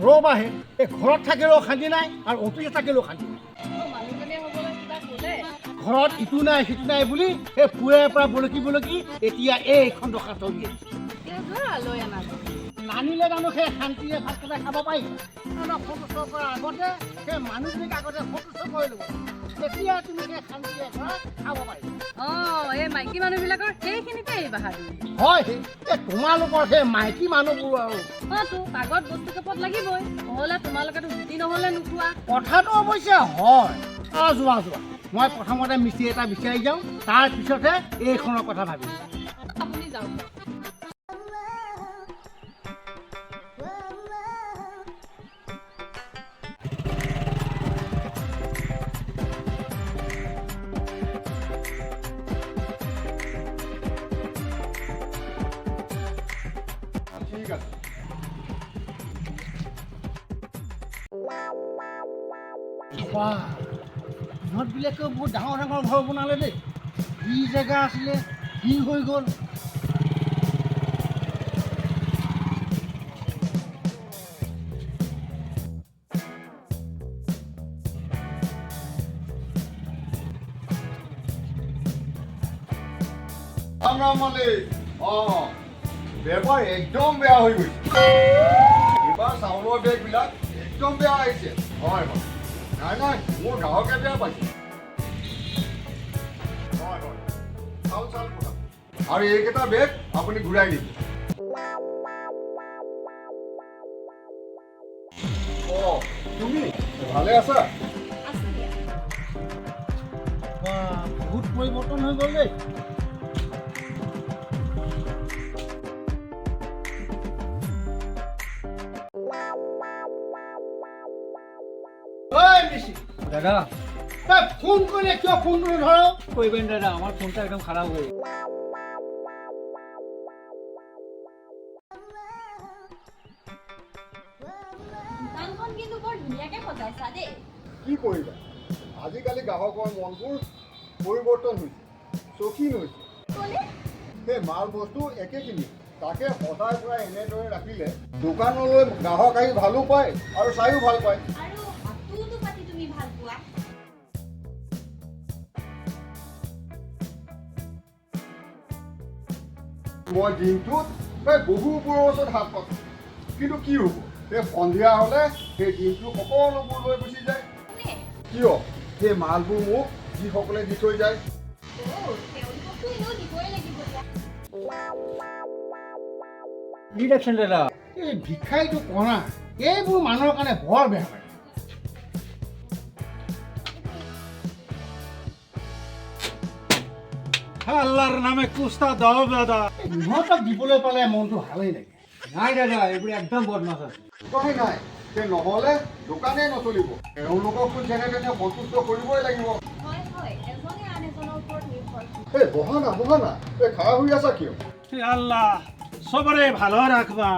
ৰ'বাহে এই ঘৰত থাকিলেও শান্তি নাই আৰু অফিচত থাকিলেও শান্তি নাই। ঘৰত ইটো নাই সিটো নাই বুলি এই পুৱাৰে পৰা বলকি এতিয়া এইখন দোকান চলি আছে। নানিলে জানো সেই শান্তিৰে ভাতকেইটা খাব পাৰিব? ফটো শ্বপ কৰাৰ আগতে সেই মানুহখিনিক আগতে ফটো শ্বপ কৰি ল'ব, তেতিয়া তুমি সেই শান্তিৰে খাব পাৰিবা। এই মাইকী মানুহবিলাকৰ সেইখিনিতে বাহাদুৰ হয়, এই তোমালোকৰ সেই মাইকী মানুহবোৰ আৰু আগত বস্তু কেপত লাগিবই, নহ'লে তোমালোকেতো জুতি নহ'লে নোখোৱা। কথাটো অৱশ্যে হয়। যোৱা মই প্ৰথমতে মিস্ত্ৰী এটা বিচাৰি যাওঁ, তাৰ পিছতহে এইখনৰ কথা ভাবিম। আপুনি যাওক। ঠিক আছে। ইহঁতবিলাকেও বহুত ডাঙৰ ঘৰ বনালে দেই। যি জেগা আছিলে কি হৈ গ'ল। বেপাৰ একদম বেয়া হৈ গৈছে। এইবাৰ চাউলৰ বেগবিলাক একদম বেয়া আহিছে। হয় নাই মোৰ গ্ৰাহকে বেয়া পাইছে। চাউল আৰু এইকেইটা বেগ আপুনি ঘূৰাই দিব। তুমি ভালে আছা? বহুত পৰিৱৰ্তন হৈ গ'ল দেই। দাদা ফোন কৰিলে কিয় ফোনটো নধৰ? কৰবেন দাদা, আমাৰ ফোনটা একদম খাৰাপ হয়ে গেছে। দোকানখন কিন্তু বৰ ধুনীয়াকে সজাইছা দেই। কি কৰিবা, আজিকালি গ্ৰাহকৰ মনবোৰ পৰিৱৰ্তন হৈছে, চৌখিন হৈছে। সেই মাল বস্তু একেখিনি তাকে সদায় পৰা এনেদৰে ৰাখিলে দোকানলৈ গ্ৰাহক আহি ভালো পায় আৰু চাইও ভাল পায়। আৰু হাতটোতো পাতি তুমি ভাল পোৱা। মই দিনটোত প্ৰায় বহুবোৰৰ ওচৰত হাত পাতো, কিন্তু কি হ'ব, সেই সন্ধিয়া হ'লে সেই দিনটো সকলোবোৰ লৈ গুচি যায়। কিয়? সেই মালবোৰ মোক যিসকলে দি থৈ যায়। কি দেখছেন দাদা? এই ভিক্ষাৰীটো কণা এইবোৰ মানুহৰ কাৰণে বৰ বেয়া পায়। আল্লাহর নামে কুস্তা দাও দাদা। ইহঁতক দিবলৈ পালে মনটো ভালেই লাগে। নাই দাদা, এগুলো একদম বদমাছ আছে। উপায় নাই, সেই নহ'লে দোকানেই নচলিব। তেওঁলোককো যেনে তেনে সন্তুষ্ট কৰিবই লাগিব। এই বহা না, এই খাৰা হৈ আছা কিয়? আল্লাহ সবৰে ভালো ৰাখবা।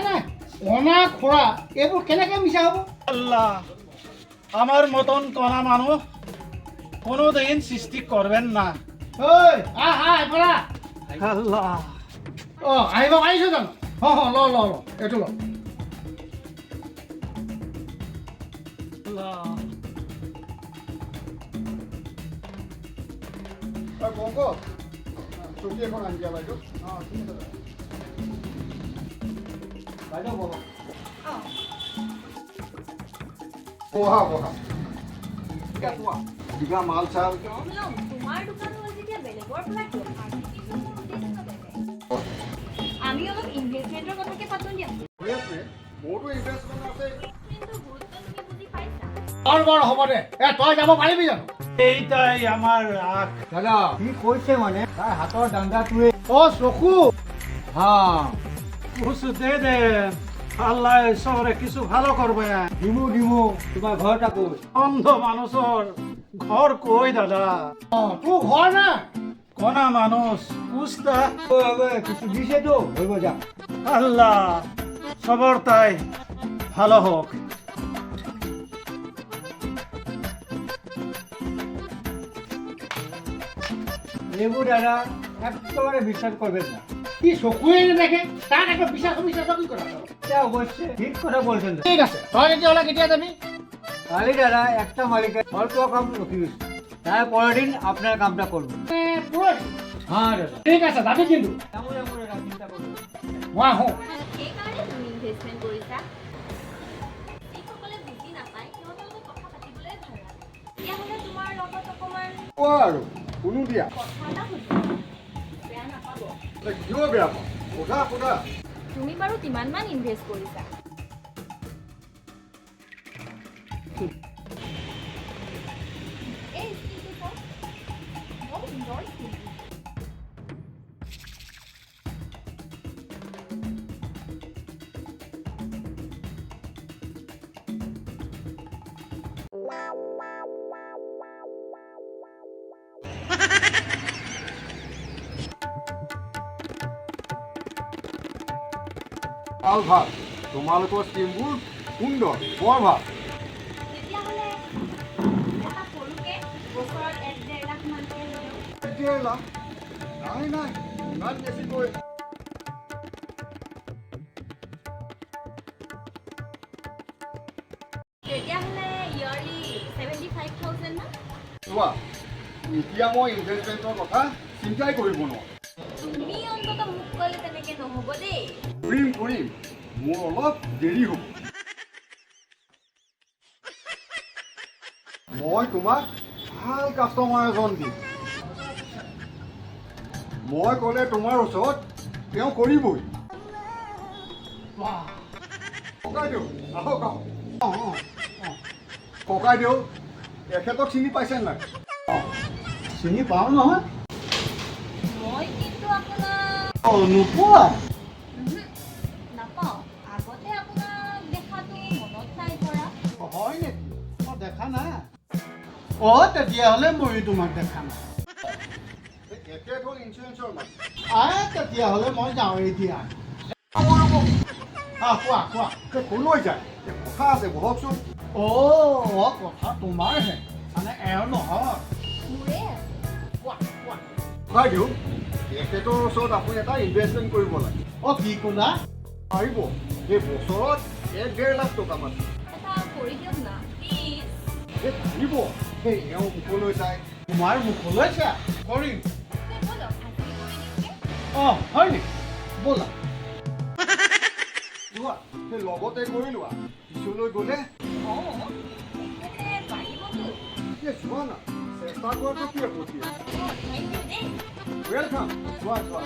নাই কণা খোৰা এইবোৰ কেনেকৈ মিছা হ'ব? আল্লাহ আমার মতন কণা মানুষ কোনোদিন সৃষ্টি করবেন না। ঐ এফালা আল্লাহ আহিব পাৰিছো জানো? ল এইটো ল। আল্লাহ পংকজ, চকী এখন আনি দিয়া বাইদেউ। ঠিক আছে বাইদেউ বলো। বহা কিবা মাল চাল তোমাৰ দোকান হ'ল যেতিয়া বেলেগৰ পৰা কিয়? আমি অলপ ইনভেষ্টমেণ্টৰ কথাকে পাতো দিয়া। মোৰতো ইনভেষ্টমেণ্ট আছে। কিন্তু গুৰুত্ব তুমি বুজি পাইছা? বৰ হ'ব দে। তই যাব পাৰিবি জানো? এইটাই আমাৰ ৰাগ। দাদা কি কৈছে মানে তাৰ হাতৰ দাণ্ডাটোৱে চকু হ্যাঁ কিছু দে দেন, আল্লাহ সবৰে কিছু ভালো কৰবে। দিমু তোমাৰ ঘৰটা কই? অন্ধ মানুষেৰ ঘৰ কই দাদা? তোৰ ঘৰ না? কণা মানুষ কুস্তা। কিছু দিছে তো হইব যা। আল্লাহ সবর তাই ভালো হোক। এইবোৰ দাদা একেবাৰে বিশ্বাস কৰবেন না। কি চকুৱে নেদেখে তাক একো বিশ্বাস কি কৰা? এটা অবশ্যই ঠিক কথা বলছেন দাদা। ঠিক আছে, তই তেতিয়াহ'লে কেতিয়া যাবি? কালি দাদা একটা মালিকে অল্প কাম রখি দিছে, তার পরের দিন আপনার কামটা করবো। পৰহি? হ্যাঁ দাদা, ঠিক আছে, যাবি কিন্তু যাবো যাবো দাদা, চিন্তা করবো। মই আহোঁ। সেইকাৰণে তুমি ইনভেষ্টমেণ্ট কৰিছা। যিসকলে বুজি নাপায় সিহঁতৰ লগত কথা পাতিবলৈ ভাল লাগে। তেতিয়াহ'লে তোমাৰ লগত অকণমান কোৱা আৰু কোনো দিয়া কথা এটা সুধিম, বেয়া নাপাব। কিয় বেয়া পাওঁ? সোধা সোধা। তুমি বাৰু কিমানমান ইনভেষ্ট কৰিছা? এই স্কিলটো চাওক, বৰ সুন্দৰ স্কিল। ভাল ভাল, তোমালোকৰ স্কিমবোৰ সুন্দৰ, বৰ ভাল। তেতিয়াহ'লে এটা সৰুকৈ বছৰত 1-1.5 লাখ মানকৈ হ'লেও 1.5 লাখ? নাই নাই, ইমান বেছিকৈ। তেতিয়াহ'লে ইয়াৰলি 75,000 মান। চোৱা, এতিয়া মই ইনভেষ্টমেণ্টৰ কথা চিন্তাই কৰিব নোৱাৰোঁ। তুমি অন্ততঃ মোক ক'লে তেনেকৈ নহ'ব দেই। কৰিম কৰিম, মোৰ অলপ দেৰি হ'ব। মই তোমাক ভাল কাষ্টমাৰ এজন দিম। মই ক'লে তোমাৰ ওচৰত তেওঁ কৰিবই। ককাইদেউ আহক আহক। ককাইদেউ, এখেতক চিনি পাইছে নাই? চিনি পাওঁ নহয়। মই কিন্তু আপোনাক নোপোৱা? নাপাওঁ। আগতে আপোনাক দেখাটো মনত নাই পৰা। হয় নেকি? মই দেখা নাই। তেতিয়াহ'লে ময়ো তোমাক দেখা নাই। এখেত হ'ল ইঞ্চুৰেঞ্চৰ মানুহ। তেতিয়াহ'লে মই যাওঁ এতিয়া। কোৱা কোৱা। ক'লৈ যায়? কথা আছে, বহকচোন। কথা তোমাৰহে, মানে এওঁ নহয়। মোৰে কোৱা কোৱা। ককাইদেউ, এখেতৰ ওচৰত আপুনি এটা ইনভেষ্টমেণ্ট কৰিব লাগে। কি ক'লা? পাৰিব, এই বছৰত 1.5 লাখ টকা মান। এটা কৰি দিয়ক না প্লিজ। পাৰিব, সেই এওঁ মুখলৈ চাই। তোমাৰ মুখলৈ চা। কৰিম। ব'লক আজি কৰি দিওঁগে। হয় নেকি? ব'লা। লোৱা, সেই লগতে কৰি লোৱা। পিছলৈ গ'লে তেখেতে পাৰিবতো। চোৱা না, চেষ্টা কৰাটো কি আপত্তি আছে? থেংক ইউ দেই। ৱেলকাম, চোৱা চোৱা।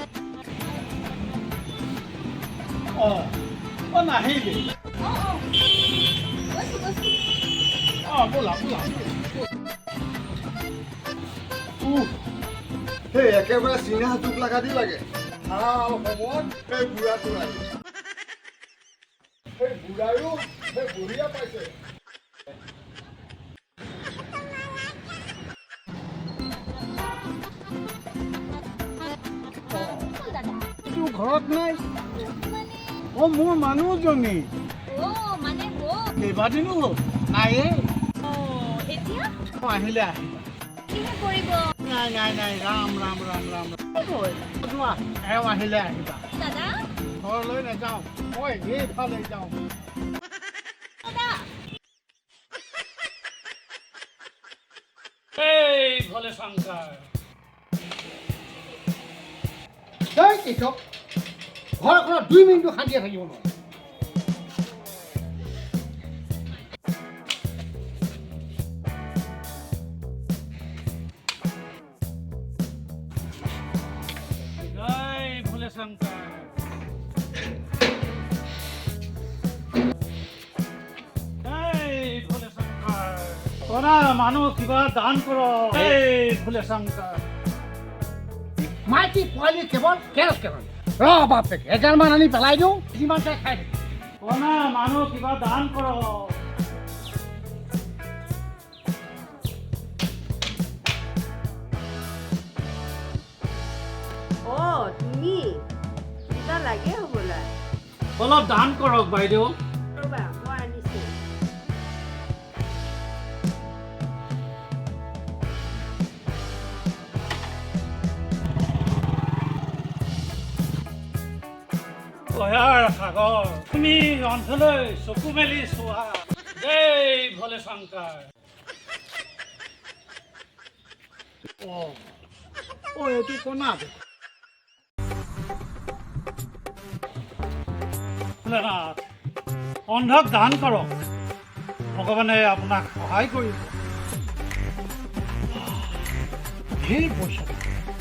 নাহিলে। গৈছোঁ গৈছোঁ। ব'লা ব'লা। সেই একেবাৰে চিনা জোক লগা দি লাগে। ভাল সময়ত সেই বুঢ়াটো লাগে। সেই বুঢ়ায়ো সেই বঢ়িয়া পাইছে। হ'ল দাদা। ঘৰত নাই? মানে মোৰ মানুহজনী মানে মোক কেইবাদিনো হ'ল নাইয়ে। এতিয়া আহিলে আহিবা। কিহে কৰিব নাই নাই নাই, ৰাম ৰাম ৰাম ৰাম যোৱা। এওঁ আহিলে আহিবা। দাদা? ঘৰলৈ নাযাওঁ, মই সেইফালে যাওঁ। দাদা ভোলে শংকৰ। তই কেশৱ, ঘৰখনত 2 মিনিটো শান্তিয়ে থাকিব নোৱাৰো। জয় ভোলে শংকৰ। ভোলে শংকৰ। কৰা মানুহ কিবা দান কৰ। ভোলে শংকৰ। মাইকী পোৱালি কেৱল কেৰচ বাপেক 1,000 মান আনি পেলাই দিওঁ, যিমান খাই খাই থাকিম। কৰা মানুহ কিবা দান কৰ। তুমি কিবা লাগে হ'বলা। অলপ দান কৰক বাইদেউ। ৰ'বা মই আনিছোঁ। কয়াৰ সাগৰ তুমি অন্ধলৈ চকু মেলি চোৱা জয় ভোলে শংকৰ এইটো কণা ভোলেনাথ অন্ধক দান কৰক ভগৱানে আপোনাক সহায় কৰিব ঢেৰ পইচা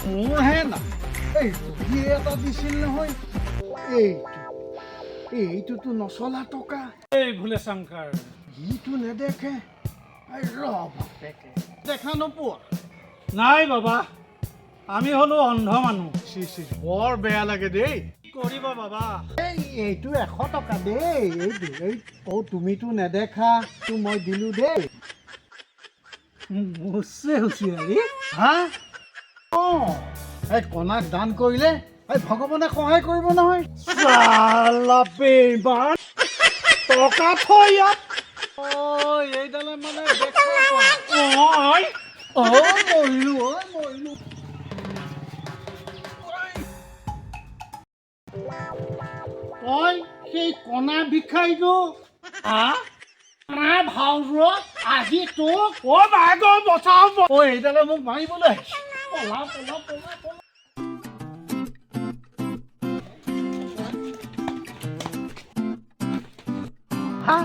মোৰহে না এই ৰবিয়ে এটা দিছিল নহয় এইটোতো নচলা টকা এই ভোলে শংকৰ ইটো নেদেখে দেখা নোপোৱা নাই বাবা আমি হ'লো অন্ধ মানুহ বৰ বেয়া লাগে দেই কি কৰিব বাবা এইটো 100 টকা দেই এইটো তুমিতো নেদেখা মই দিলো দেই মুছে হুঁচিয়াৰী হা এই কণাক দান কৰিলে এই ভগৱানে সহায় কৰিব নহয় টকা থৈ ইয়াত এইডালে মানে দেখা মৰিলো তই সেই কণা ভিক্ষাৰীটো ভাওৰ আজি তোক বচাও এইডালে মোক মাৰিবলৈ পলা হা